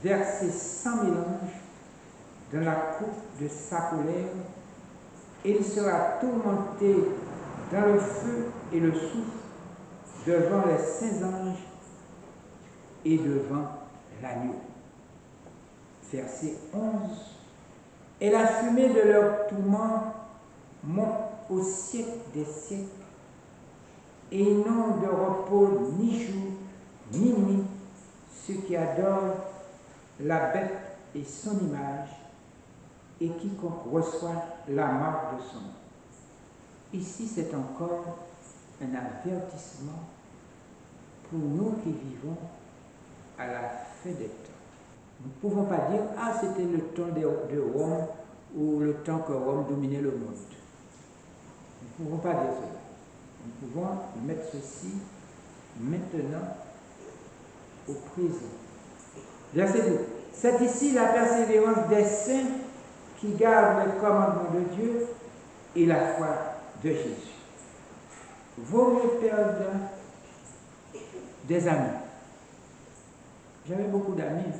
versé sans mélange dans la coupe de sa colère, et il sera tourmenté dans le feu et le soufre devant les saints anges et devant l'agneau. Verset 11. Et la fumée de leur tourment monte au siècle des siècles, et ils n'ont de repos ni jour ni nuit ceux qui adorent la bête et son image, et quiconque reçoit la marque de son nom. Ici, c'est encore un avertissement pour nous qui vivons à la fin des temps. Nous ne pouvons pas dire « Ah, c'était le temps de Rome ou le temps que Rome dominait le monde ». Nous ne pouvons pas dire cela. Nous pouvons mettre ceci maintenant au présent. Verset 2. C'est ici la persévérance des saints qui gardent les commandements de Dieu et la foi de Jésus. Vaut mieux perdre des amis. J'avais beaucoup d'amis.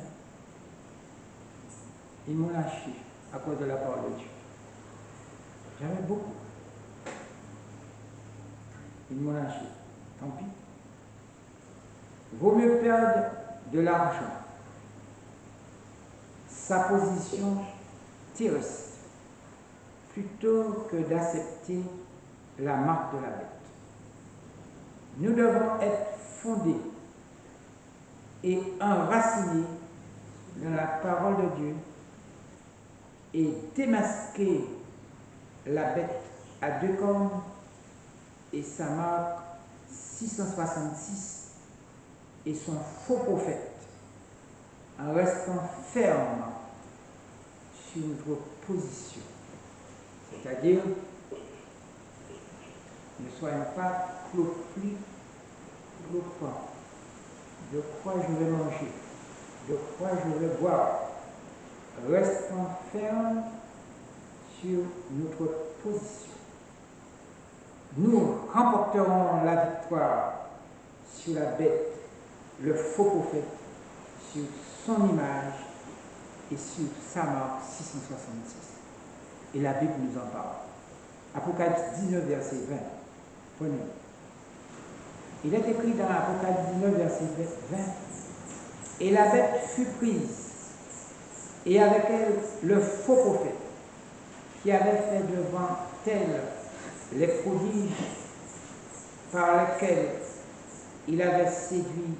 Ils m'ont lâché à cause de la parole de Dieu. J'avais beaucoup. Ils m'ont lâché. Tant pis. Vaut mieux perdre de l'argent, sa position terrestre, plutôt que d'accepter la marque de la bête. Nous devons être fondés et enracinés dans la parole de Dieu et démasquer la bête à 2 cornes et sa marque 666 et son faux prophète, en restant ferme sur notre position. C'est-à-dire, ne soyons pas cloplis, clopants. De quoi je vais manger, de quoi je vais boire. Restons fermes sur notre position. Nous remporterons la victoire sur la bête, le faux prophète, sur son image et sur sa marque 666. Et la Bible nous en parle. Apocalypse 19, verset 20. Prenez. Il est écrit dans Apocalypse 19, verset 20. Et la bête fut prise, et avec elle le faux prophète, qui avait fait devant elle les prodiges par lesquels il avait séduit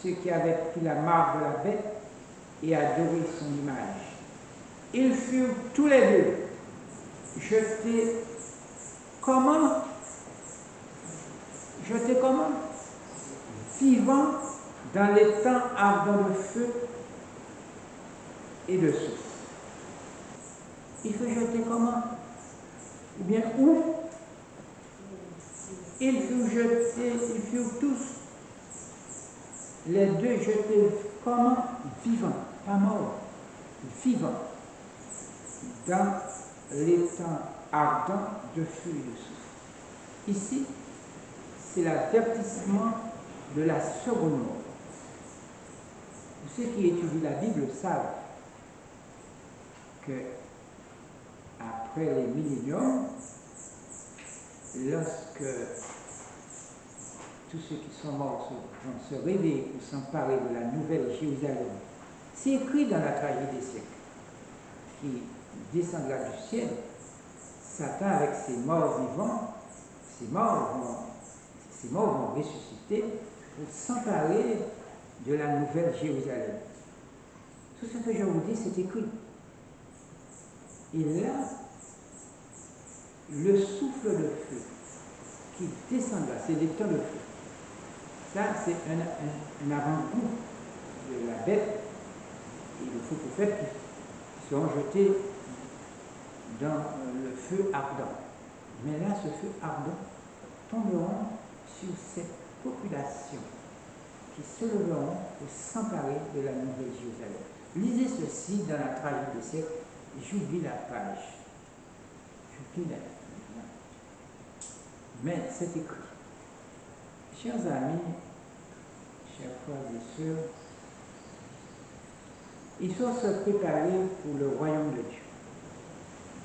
ceux qui avaient pris la marque de la bête et adoré son image. Ils furent tous les deux jetés comment? Jetés comment? Vivants dans les temps ardents de feu et de souffle. Il faut jeter comment? Ou bien où? Ils furent tous les deux jetés comment? Vivants, pas morts, vivants, dans les temps ardents de feu et de souffle. Ici, c'est l'avertissement de la seconde mort. Ceux qui étudient la Bible savent que après les milléniums, lorsque tous ceux qui sont morts vont se réveiller pour s'emparer de la nouvelle Jérusalem, c'est écrit dans la tragédie des siècles, qui descendra du ciel, Satan avec ses morts vivants, ces morts vont ressusciter pour s'emparer de la nouvelle Jérusalem. Tout ce que je vous dis, c'est écrit. Et là, le souffle de feu qui descendra, c'est les temps de feu. Ça, c'est un avant-goût de la bête et le faux prophète qui seront jetés dans le feu ardent. Mais là, ce feu ardent tomberont sur cette population qui se leveront pour s'emparer de la nouvelle Jérusalem. Lisez ceci dans la tragédie des siècles. J'oublie la page. Mais c'est écrit. Chers amis, chers frères et sœurs, il faut se préparer pour le royaume de Dieu.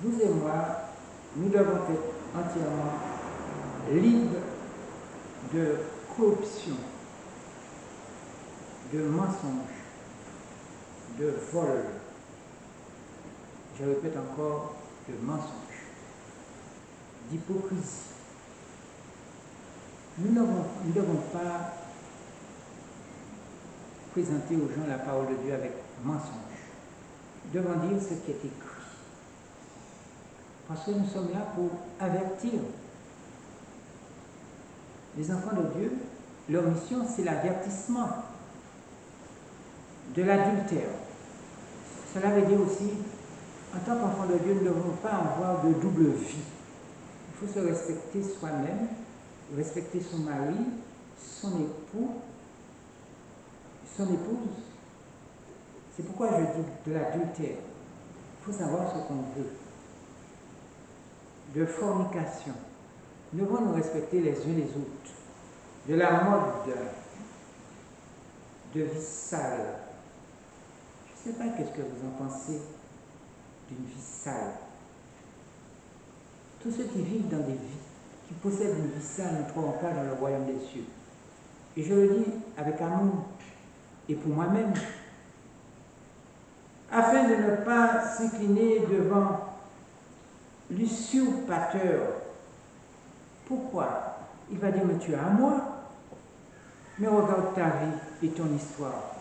Vous et moi, nous devons être entièrement libres de corruption, de mensonges, de vol. Je répète encore, de mensonges, d'hypocrisie. Nous ne devons pas présenter aux gens la parole de Dieu avec mensonge. Nous devons dire ce qui est écrit. Parce que nous sommes là pour avertir. Les enfants de Dieu, leur mission, c'est l'avertissement de l'adultère. Cela veut dire aussi, en tant qu'enfant de Dieu, nous ne devons pas avoir de double vie. Il faut se respecter soi-même, respecter son mari, son époux, son épouse, C'est pourquoi je dis de l'adultère. Il faut savoir ce qu'on veut. De fornication. Nous devons nous respecter les uns les autres. De la mode, de vie sale. Je ne sais pas qu'est-ce que vous en pensez d'une vie sale. Tous ceux qui vivent dans des vies, qui possèdent une vie sale, ne trouveront pas dans le royaume des cieux. Et je le dis avec amour, et pour moi-même, afin de ne pas s'incliner devant l'usurpateur. Pourquoi? Il va dire, mais tu es à moi, mais regarde ta vie et ton histoire.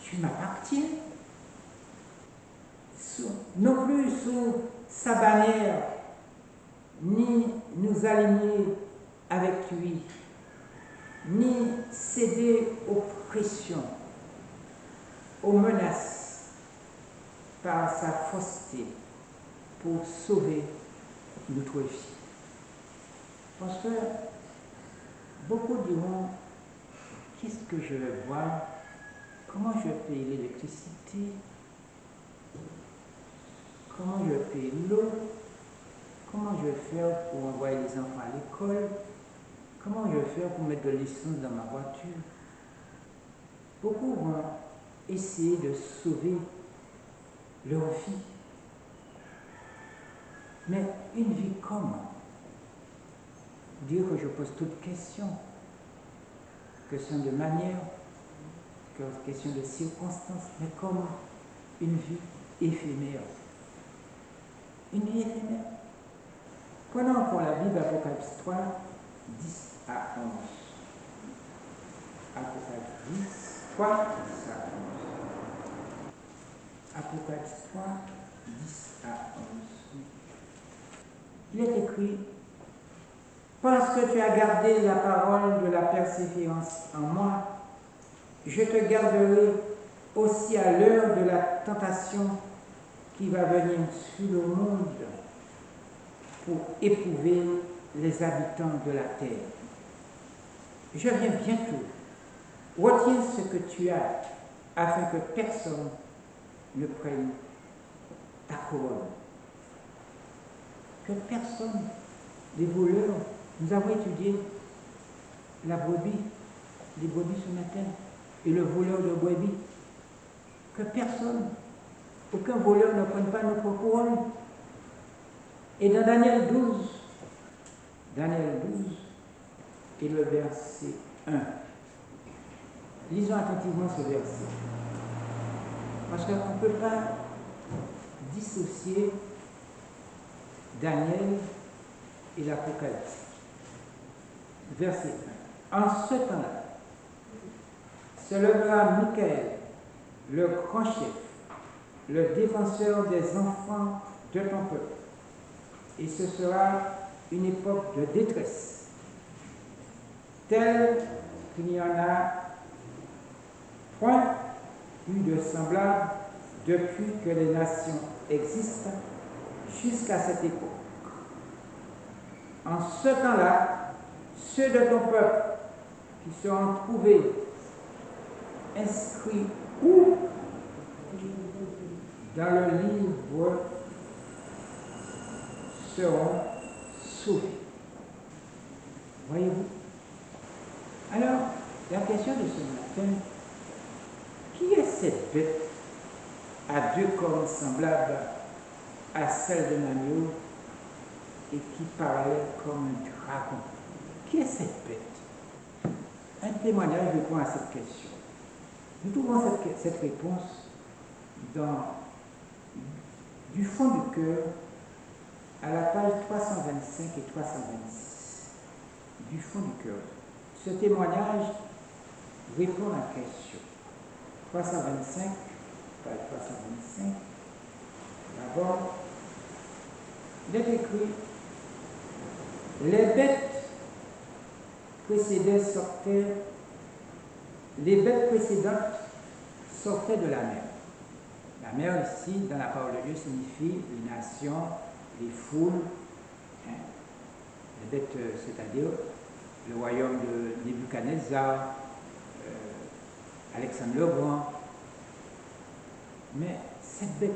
Tu m'appartiens. Non plus sous sa bannière, ni nous aligner avec lui, ni céder aux pressions, aux menaces par sa fausseté pour sauver notre vie. Parce que beaucoup diront, qu'est-ce que je vais voir? Comment je vais payer l'électricité? Comment je vais payer l'eau? Comment je vais faire pour envoyer les enfants à l'école? Comment je vais faire pour mettre de l'essence dans ma voiture? Beaucoup vont essayer de sauver leur vie. Mais une vie comment? Dire que je pose toutes questions, question de manière, question de circonstances, mais comment? Une vie éphémère. Une vie éphémère. Prenons encore la Bible, Apocalypse 3, 10 à 11. Apocalypse 3, 10 à 11. Apocalypse 3, 10 à 11. Il est écrit, parce que tu as gardé la parole de la persévérance en moi, je te garderai aussi à l'heure de la tentation qui va venir sur le monde pour éprouver les habitants de la terre. Je viens bientôt. Retiens ce que tu as, afin que personne ne prenne ta couronne. Que personne, les voleurs, nous avons étudié la brebis, les brebis ce matin, et le voleur de brebis. Que personne, aucun voleur ne prenne pas notre couronne. Et dans Daniel 12, et le verset 1. Lisons attentivement ce verset. Parce qu'on ne peut pas dissocier Daniel et l'Apocalypse. Verset 1. En ce temps-là, se lèvera Michael, le grand chef, le défenseur des enfants de ton peuple. Et ce sera une époque de détresse, telle qu'il n'y en a point eu de semblable depuis que les nations existent jusqu'à cette époque. En ce temps-là, ceux de ton peuple qui seront trouvés inscrits où? Dans le livre seront sauvés. Voyez-vous? Alors, la question de ce matin, qui est cette bête à deux cornes semblables à celle de l'agneau et qui parlait comme un dragon? Qui est cette bête? Un témoignage répond à cette question. Nous trouvons cette réponse du fond du cœur à la page 325 et 326. Du fond du cœur. Ce témoignage répond à la question. 325, page 325. D'abord, il est écrit, les bêtes précédentes sortaient de la mer. La mer ici, dans la parole de Dieu, signifie les nations, les foules, les bêtes, c'est-à-dire le royaume de Nebuchadnezzar, Alexandre le Grand, Mais cette bête,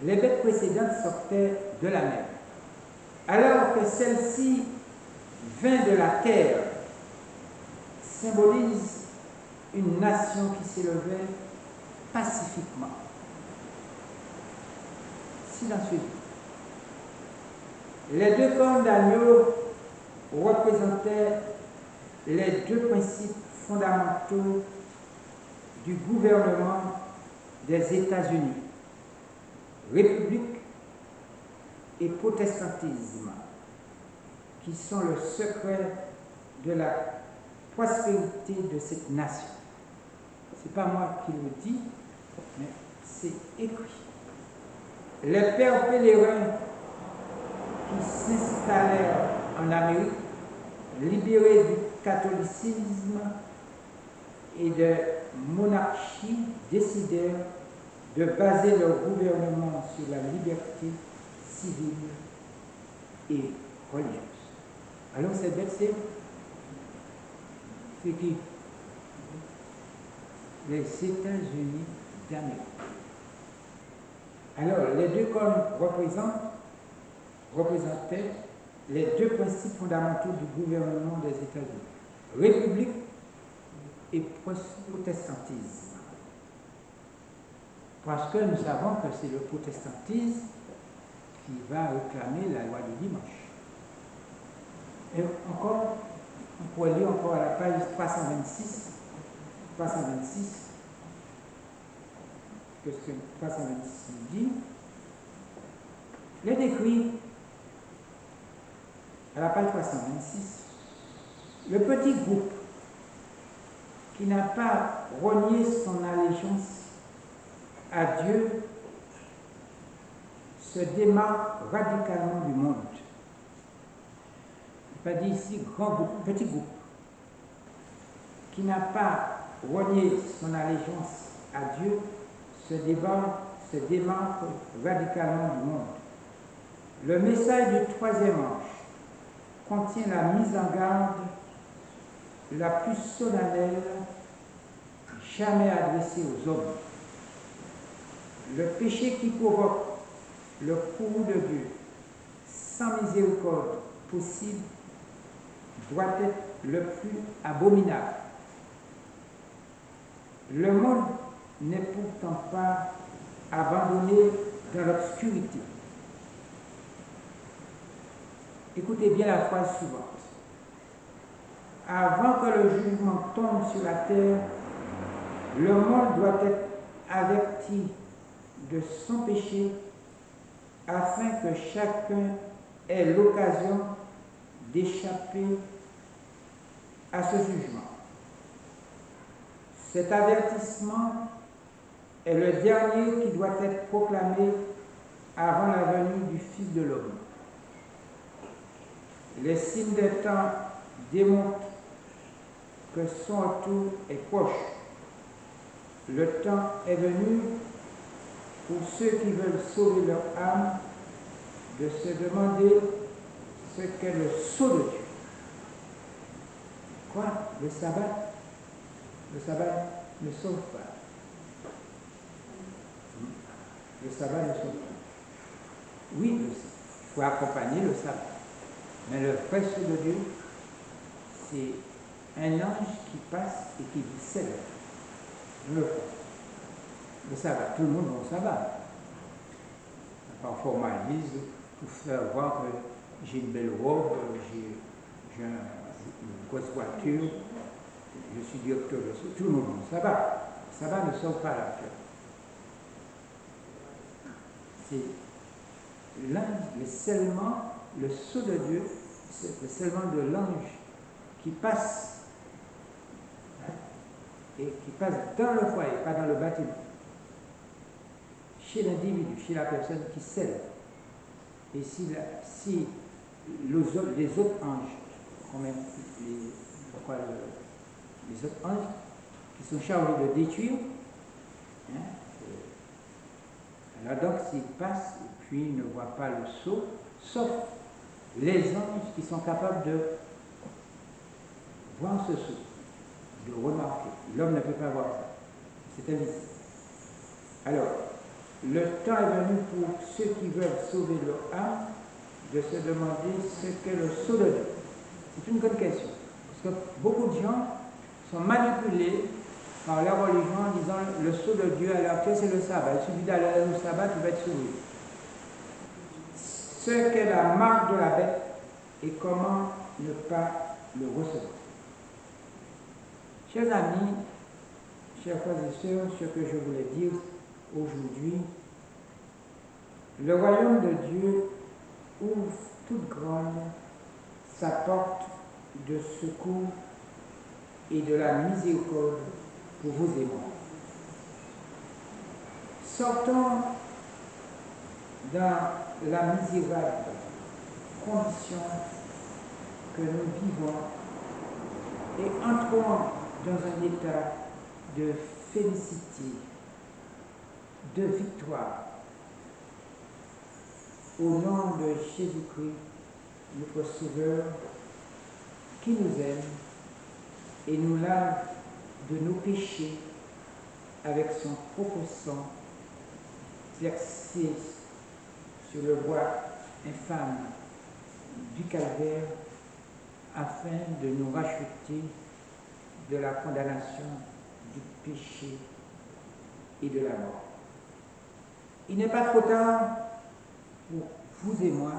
les bêtes précédentes sortaient de la mer, alors que celle-ci vint de la terre, symbolise une nation qui s'élevait pacifiquement, silencieusement. Les deux cornes d'agneau représentaient les deux principes fondamentaux du gouvernement des États-Unis, république et protestantisme, qui sont le secret de la prospérité de cette nation. Ce n'est pas moi qui le dis, mais c'est écrit. Les pères pèlerins qui s'installèrent en Amérique, libérés du catholicisme et de monarchie, décidèrent de baser leur gouvernement sur la liberté civile et religieuse. Alors cette bête, c'est qui? Les États-Unis d'Amérique. Alors, les deux cornes représentaient les deux principes fondamentaux du gouvernement des États-Unis, république et protestantisme. Parce que nous savons que c'est le protestantisme qui va réclamer la loi du dimanche. Et encore, on pourrait lire encore à la page 326, qu'est-ce que 326 dit? Les décrit à la page 326, le petit groupe qui n'a pas renié son allégeance à Dieu se démarque radicalement du monde. Il n'est pas dit ici grand groupe, petit groupe, qui n'a pas renié son allégeance à Dieu se démarque radicalement du monde. Le message du troisième ange contient la mise en garde la plus solennelle jamais adressée aux hommes. Le péché qui provoque le courroux de Dieu sans miséricorde possible doit être le plus abominable. Le monde n'est pourtant pas abandonné dans l'obscurité. Écoutez bien la phrase suivante. Avant que le jugement tombe sur la terre, le monde doit être averti de son péché afin que chacun ait l'occasion d'échapper à ce jugement. Cet avertissement est le dernier qui doit être proclamé avant la venue du Fils de l'homme. Les signes des temps démontrent que son retour est proche. Le temps est venu pour ceux qui veulent sauver leur âme de se demander ce qu'est le sceau de Dieu. Quoi? Le sabbat? Le sabbat ne sauve pas. Le sabbat ne sauve pas. Oui, il faut accompagner le sabbat. Mais le vrai sceau de Dieu, c'est un ange qui passe et qui vous scelle. Le sabbat, tout le monde va au sabbat. Parfois on m'avise pour faire voir que j'ai une belle robe, j'ai une grosse voiture, je suis directeur de tout le monde va au sabbat. Le sabbat ne sauve pas la cœur. C'est l'ange, le scellement, le sceau de Dieu, c'est le scellement de l'ange qui passe et qui passe dans le foyer, pas dans le bâtiment. Chez l'individu, chez la personne qui scelle. Et si les autres anges, les autres anges qui sont chargés de détruire, alors donc s'ils passent et puis ils ne voient pas le sceau, sauf les anges qui sont capables de voir ce sceau, de remarquer. L'homme ne peut pas voir ça. C'est invisible. Alors, le temps est venu pour ceux qui veulent sauver leur âme de se demander ce qu'est le sceau de Dieu. C'est une bonne question. Parce que beaucoup de gens sont manipulés par la religion en disant le sceau de Dieu, alors que c'est le sabbat. Il suffit d'aller au sabbat, tu vas être sauvé. Ce qu'est la marque de la bête et comment ne pas le recevoir. Chers amis, chers frères et sœurs, ce que je voulais dire aujourd'hui, le royaume de Dieu ouvre toute grande sa porte de secours et de la miséricorde pour vous et moi. Sortons dans la misérable condition que nous vivons et entrons dans un état de félicité, de victoire. Au nom de Jésus-Christ, notre Sauveur, qui nous aime et nous lave de nos péchés avec son propre sang versé sur le bois infâme du calvaire afin de nous racheter de la condamnation du péché et de la mort. Il n'est pas trop tard pour vous et moi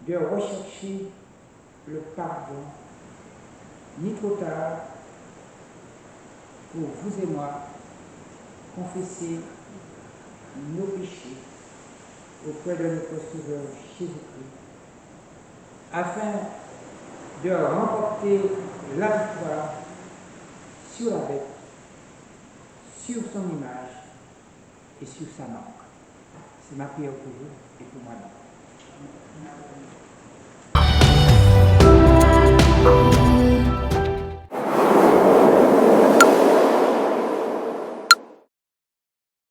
de rechercher le pardon, ni trop tard pour vous et moi confesser nos péchés auprès de notre Sauveur Jésus-Christ, afin de remporter la victoire sur la bête, sur son image et sur sa marque. C'est ma prière pour vous et pour moi-même.